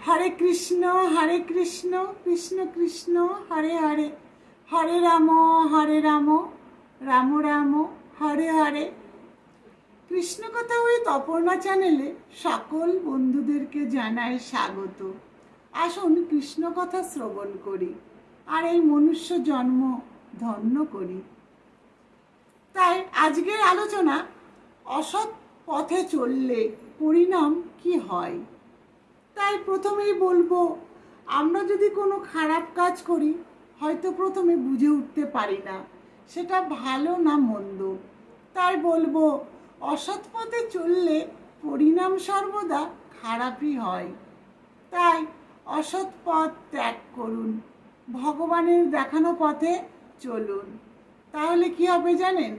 হরে কৃষ্ণ কৃষ্ণ কৃষ্ণ হরে হরে, হরে রাম রাম রাম হরে হরে। কৃষ্ণ কথা উইথ অপর্ণা চ্যানেলে সকল বন্ধুদেরকে জানাই স্বাগত। আসুন কৃষ্ণ কথা শ্রবণ করি আর এই মনুষ্য জন্ম ধন্য করি। তাই আজকের আলোচনা, অসৎ পথে চললে পরিণাম কি হয়। তাই প্রথমেই বলবো, আমরা যদি কোনো খারাপ কাজ করি হয়তো প্রথমে বুঝে উঠতে পারি না সেটা ভালো না মন্দ। তাই বলবো, অসৎ পথে চললে পরিণাম সর্বদা খারাপই হয়। তাই অসৎ পথ ত্যাগ করুন, ভগবানের দেখানো পথে চলুন। তাহলে কি হবে জানেন?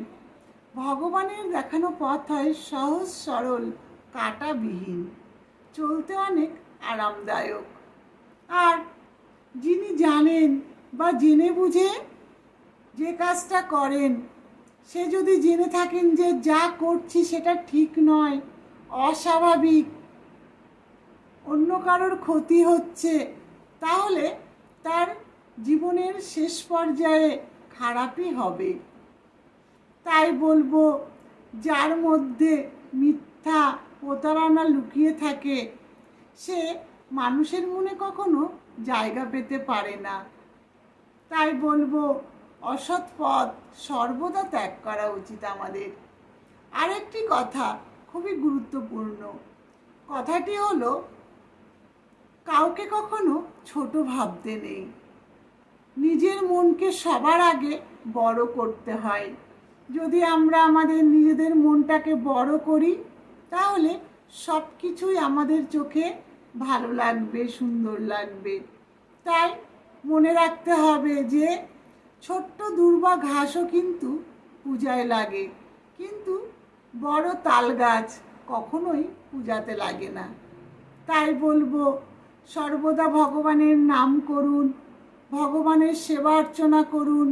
ভগবানের দেখানো পথ হয় সহজ সরল, কাঁটাবিহীন, চলতে অনেক আরামদায়ক। আর যিনি জানেন বা জেনে বুঝে যে কাজটা করেন, সে যদি জেনে থাকেন যে যা করছি সেটা ঠিক নয়, অস্বাভাবিক, অন্য কারোর ক্ষতি হচ্ছে, তাহলে তার জীবনের শেষ পর্যায়ে খারাপই হবে। তাই বলবো, যার মধ্যে মিথ্যা প্রতারণা লুকিয়ে থাকে সে মানুষের মনে কখনো জায়গা পেতে পারে না। তাই বলবো, অসৎ পথ সর্বদা ত্যাগ করা উচিত আমাদের। আরেকটি কথা খুবই গুরুত্বপূর্ণ, কথাটি হলো, কাউকে কখনো ছোট ভাবতে নেই। নিজের মনকে সবার আগে বড় করতে হয়। যদি আমরা আমাদের নিজেদের মনটাকে বড় করি তাহলে সব কিছুই আমাদের চোখে ভালো লাগবে, সুন্দর লাগবে। তাই মনে রাখতে হবে যে ছোট্ট দুর্বা ঘাসও কিন্তু পূজায় লাগে, কিন্তু বড় তাল গাছ কখনোই পূজাতে লাগে না। তাই বলবো, সর্বদা ভগবানের নাম করুন, ভগবানের সেবা অর্চনা করুন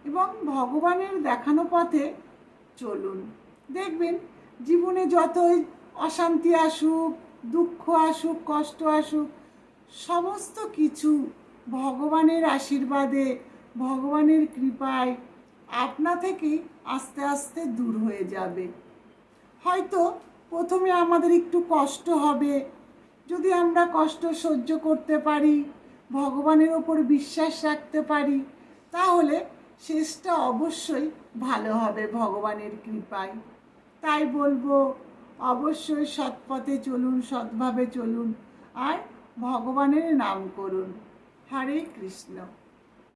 এবং ভগবানের দেখানো পথে চলুন। দেখবেন জীবনে যতই অশান্তি আসুক, দুঃখ আসুক, কষ্ট আসুক, সমস্ত কিছু ভগবানের আশীর্বাদে, ভগবানের কৃপায় আপনা থেকেই আস্তে আস্তে দূর হয়ে যাবে। হয়তো প্রথমে আমাদের একটু কষ্ট হবে, যদি আমরা কষ্ট সহ্য করতে পারি, ভগবানের ওপর বিশ্বাস রাখতে পারি, তাহলে শেষটা অবশ্যই ভালো হবে ভগবানের কৃপায়। তাই বলবো, অবশ্যই সৎ পথে চলুন, সৎভাবে চলুন আর ভগবানের নাম করুন। হরে কৃষ্ণ।